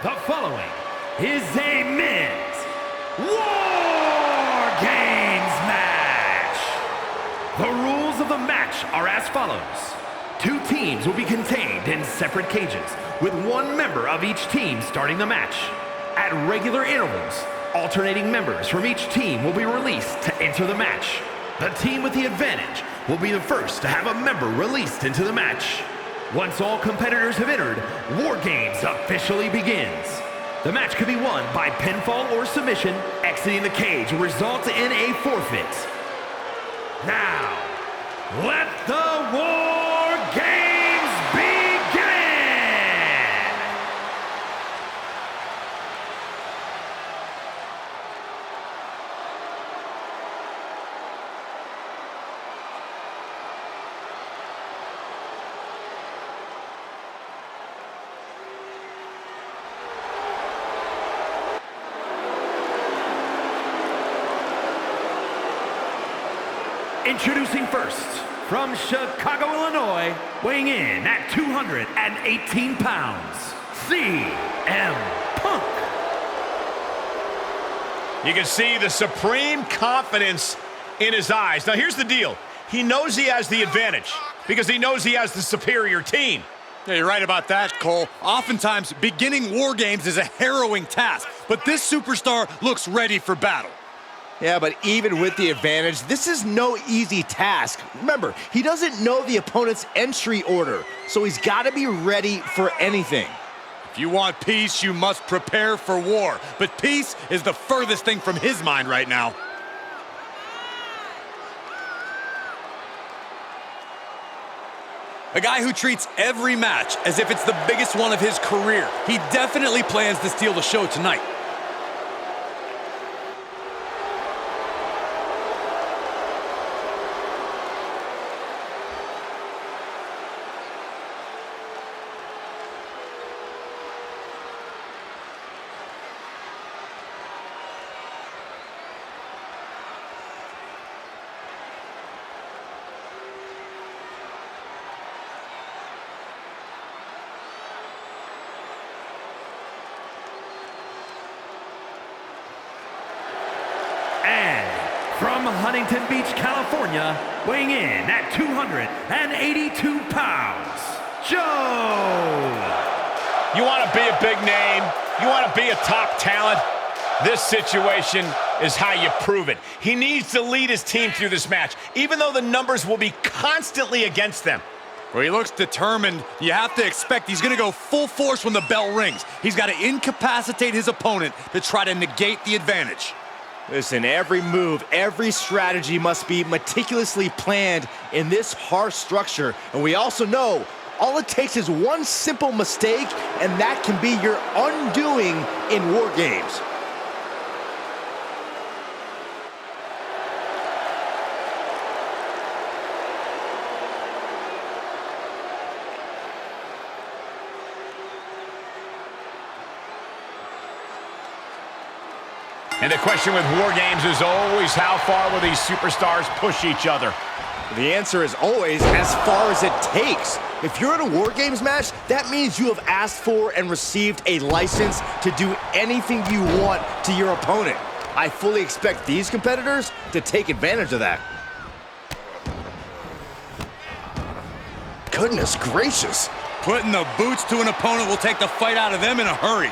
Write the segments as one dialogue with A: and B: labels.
A: The following is a men's War Games match. The rules of the match are as follows. Two teams will be contained in separate cages, with one member of each team starting the match. At regular intervals, alternating members from each team will be released to enter the match. The team with the advantage will be the first to have a member released into the match. Once all competitors have entered, War Games officially begins. The match can be won by pinfall or submission. Exiting the cage will result in a forfeit. Now, let the War Games begin! Introducing first, from Chicago, Illinois, weighing in at 218 pounds, CM Punk.
B: You can see the supreme confidence in his eyes. Now here's the deal. He knows he has the advantage because he knows he has the superior team.
C: Yeah, you're right about that, Cole. Oftentimes, beginning War Games is a harrowing task, but this superstar looks ready for battle.
D: Yeah, but even with the advantage, this is no easy task. Remember, he doesn't know the opponent's entry order, so he's got to be ready for anything.
C: If you want peace, you must prepare for war. But peace is the furthest thing from his mind right now. A guy who treats every match as if it's the biggest one of his career. He definitely plans to steal the show tonight.
A: From Huntington Beach, California, weighing in at 282 pounds, Joe!
B: You want to be a big name? You want to be a top talent? This situation is how you prove it. He needs to lead his team through this match, even though the numbers will be constantly against them.
C: Well, he looks determined. You have to expect he's going to go full force when the bell rings. He's got to incapacitate his opponent to try to negate the advantage.
D: Listen, every move, every strategy must be meticulously planned in this harsh structure. And we also know all it takes is one simple mistake, and that can be your undoing in War Games.
B: And the question with War Games is always, how far will these superstars push each other?
D: The answer is always as far as it takes. If you're in a War Games match, that means you have asked for and received a license to do anything you want to your opponent. I fully expect these competitors to take advantage of that. Goodness gracious.
C: Putting the boots to an opponent will take the fight out of them in a hurry.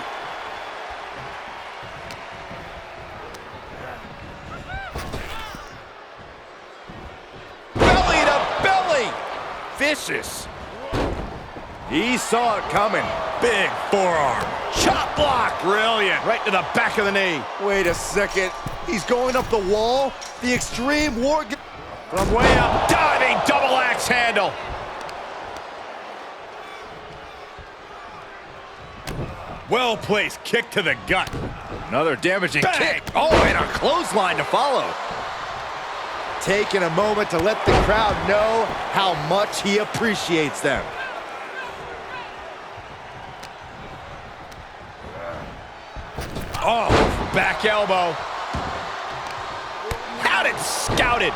D: Vicious. He saw it coming. Big forearm. Chop block.
B: Brilliant.
D: Right to the back of the knee. Wait a second. He's going up the wall. The Extreme War Games.
B: From way up, diving double axe handle.
C: Well-placed kick to the gut.
D: Another damaging
C: Bang.
D: kick. Oh, and a clothesline to follow. Taking a moment to let the crowd know how much he appreciates them.
B: Oh, back elbow. Out and scouted.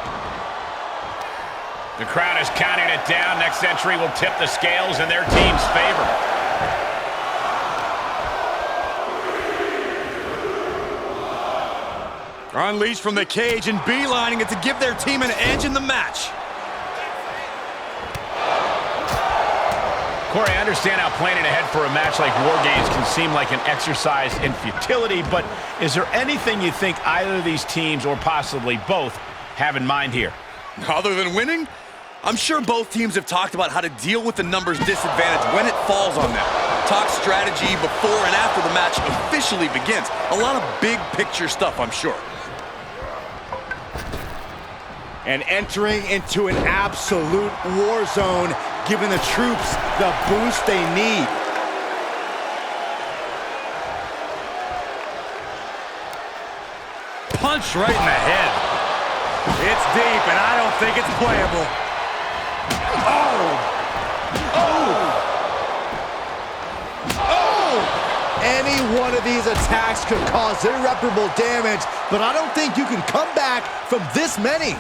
B: The crowd is counting it down. Next entry will tip the scales in their team's favor.
C: Are unleashed from the cage and beelining it to give their team an edge in the match.
B: Corey, I understand how planning ahead for a match like War Games can seem like an exercise in futility, but is there anything you think either of these teams, or possibly both, have in mind here?
C: Other than winning? I'm sure both teams have talked about how to deal with the numbers disadvantage when it falls on them. Talk strategy before and after the match officially begins. A lot of big picture stuff, I'm sure.
D: And entering into an absolute war zone, giving the troops the boost they need.
C: Punch right in the head. It's deep, and I don't think it's playable.
D: Any one of these attacks could cause irreparable damage, but I don't think you can come back from this many.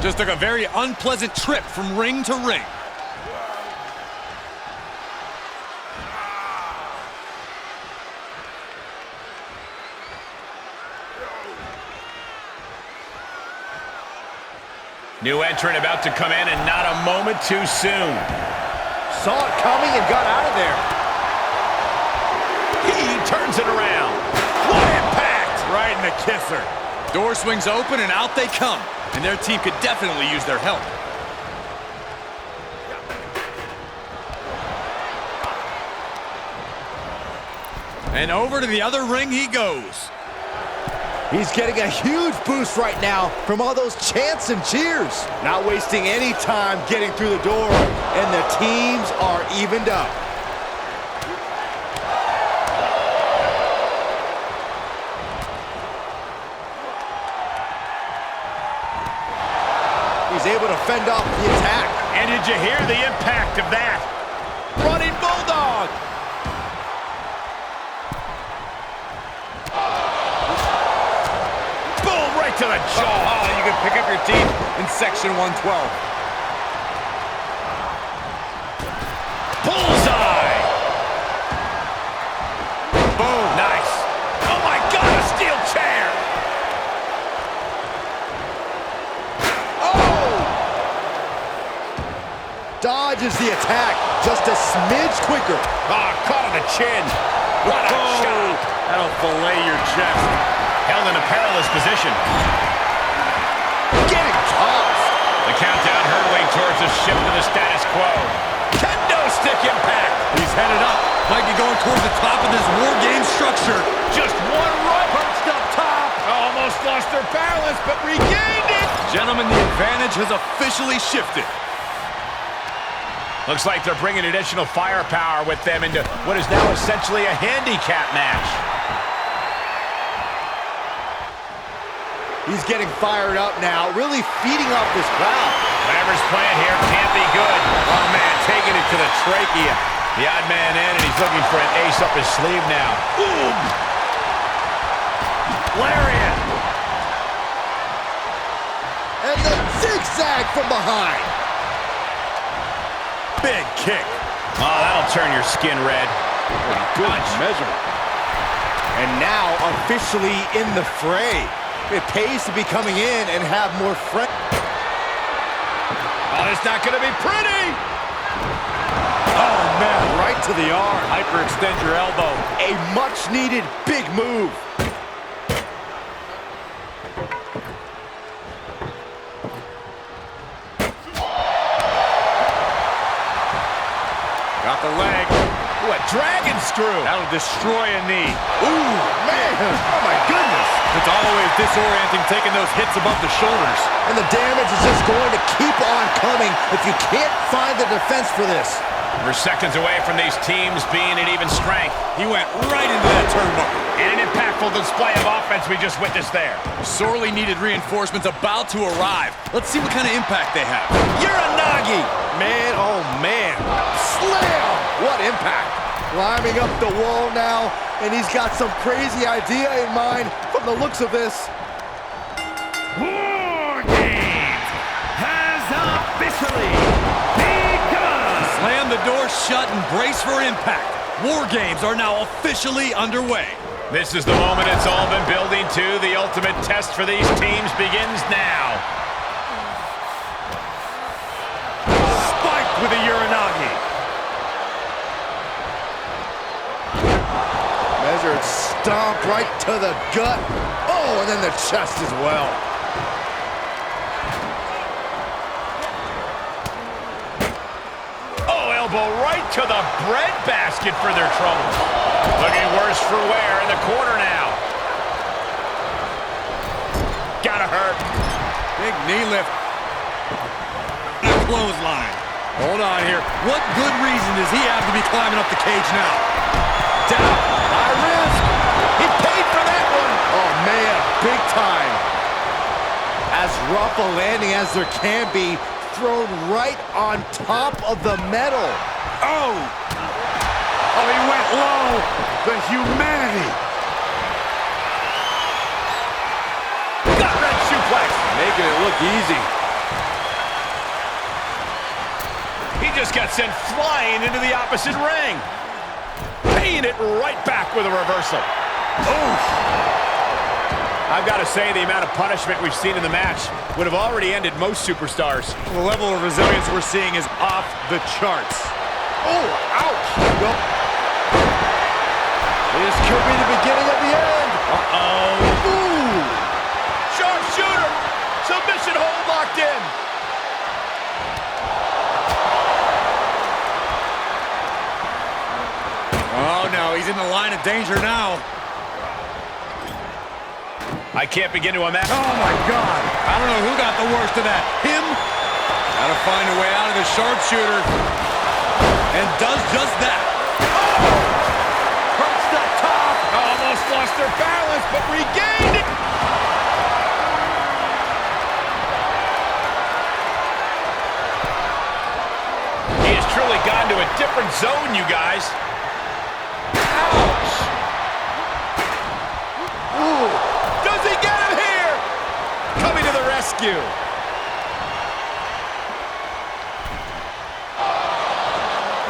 C: Just took a very unpleasant trip from ring to ring.
B: New entrant about to come in, and not a moment too soon.
D: Saw it coming and got out of there.
B: He turns it around. What impact!
C: Right in the kisser. Door swings open and out they come. And their team could definitely use their help. And over to the other ring he goes.
D: He's getting a huge boost right now from all those chants and cheers. Not wasting any time getting through the door, and the teams are evened up. He's able to fend off the attack.
B: And did you hear the impact of that? Running Bulldog! Boom, right to the jaw.
C: Oh, you can pick up your team in section 112.
B: Bullseye! Boom, nice. Oh my God, a steel chair!
D: Dodges the attack just a smidge quicker.
B: Caught on the chin. What a shot!
C: That'll fillet your chest.
B: Held in a perilous position.
D: Getting tossed.
B: The countdown hurtling towards a shift to the status quo. Kendo stick impact.
C: He's headed up. Might be going towards the top of this War Game structure.
B: Just one right. Perched up top. Almost lost their balance, but regained it.
C: Gentlemen, the advantage has officially shifted.
B: Looks like they're bringing additional firepower with them into what is now essentially a handicap match.
D: He's getting fired up now, really feeding off this crowd.
B: Whatever's playing here can't be good. Oh, man, taking it to the trachea. The odd man in, and he's looking for an ace up his sleeve now. Boom! Lariat!
D: And the zigzag from behind.
C: Big kick.
B: Oh, that'll turn your skin red.
D: Good measurement. And now officially in the fray. It pays to be coming in and have more friends.
B: Oh, it's not going to be pretty.
D: Oh, man, right to the arm.
C: Hyperextend your elbow.
D: A much-needed big move.
C: Got the leg.
B: Ooh, a dragon screw.
C: That'll destroy a knee.
D: Ooh, man. Oh, my goodness.
C: It's always disorienting taking those hits above the shoulders.
D: And the damage is just going to keep on coming if you can't find the defense for this.
B: We're seconds away from these teams being at even strength.
C: He went right into that turnbuckle.
B: And an impactful display of offense we just witnessed there.
C: Sorely needed reinforcements about to arrive. Let's see what kind of impact they have.
D: Uranagi. Man, oh man. Slam. What impact. Climbing up the wall now, and he's got some crazy idea in mind from the looks of this.
A: War Games has officially begun!
C: Slam the door shut and brace for impact. War Games are now officially underway.
B: This is the moment it's all been building to. The ultimate test for these teams begins now.
D: Spiked with a Uranagi. Measured stomp right to the gut. Oh, and then the chest as well.
B: Oh, elbow right to the breadbasket for their trouble. Looking worse for wear in the corner now. Gotta hurt.
C: Big knee lift. A clothesline. Hold on here. What good reason does he have to be climbing up the cage now?
D: Down. High risk. He paid for that one. Oh, man. Big time. As rough a landing as there can be, thrown right on top of the metal. Oh! Oh, he went low. The humanity.
B: Gut wrench suplex.
C: Making it look easy.
B: He just got sent flying into the opposite ring. Paying it right back with a reversal. Oof. I've got to say, the amount of punishment we've seen in the match would have already ended most superstars.
D: The level of resilience we're seeing is off the charts. Oh, ouch. Well, this could be the beginning of the end. Uh-oh. Ooh.
B: Sharpshooter. Submission hold locked in.
C: Oh, no, he's in the line of danger now.
B: I can't begin to imagine.
C: Oh, my God. I don't know who got the worst of that. Him? Gotta find a way out of the sharpshooter. And does just that.
B: Oh! Hurts the top. Almost lost their balance, but regained it. He has truly gone to a different zone, you guys. Ouch! Ooh. Does he get him here? Coming to the rescue.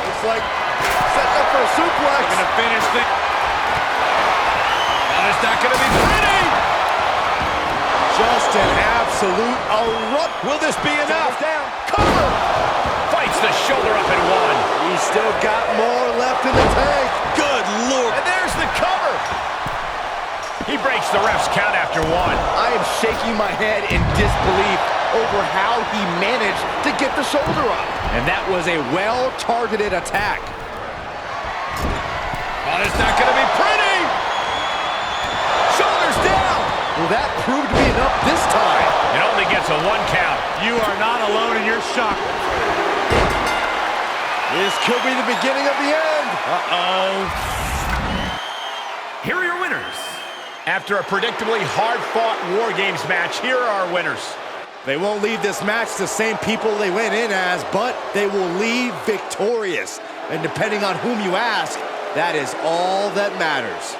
D: Looks like setting up for a suplex.
C: Gonna finish the... Oh, it's not gonna be pretty.
D: Just an absolute erupt.
B: Will this be enough?
D: Down.
B: Cover! Fights the shoulder up and one.
D: He's still got more left in the tank.
C: Good Lord.
B: And there's the cover. He breaks the ref's count after one.
D: I am shaking my head in disbelief over how he managed to get the shoulder up. And that was a well-targeted attack.
B: Oh, it's not going to be pretty. Shoulders down.
D: Well, that proved to be enough this time.
B: It only gets a one count.
D: You are not alone in your shock. This could be the beginning of the end. Uh-oh.
A: Here are your winners.
B: After a predictably hard-fought War Games match, here are our winners.
D: They won't leave this match the same people they went in as, but they will leave victorious. And depending on whom you ask, that is all that matters.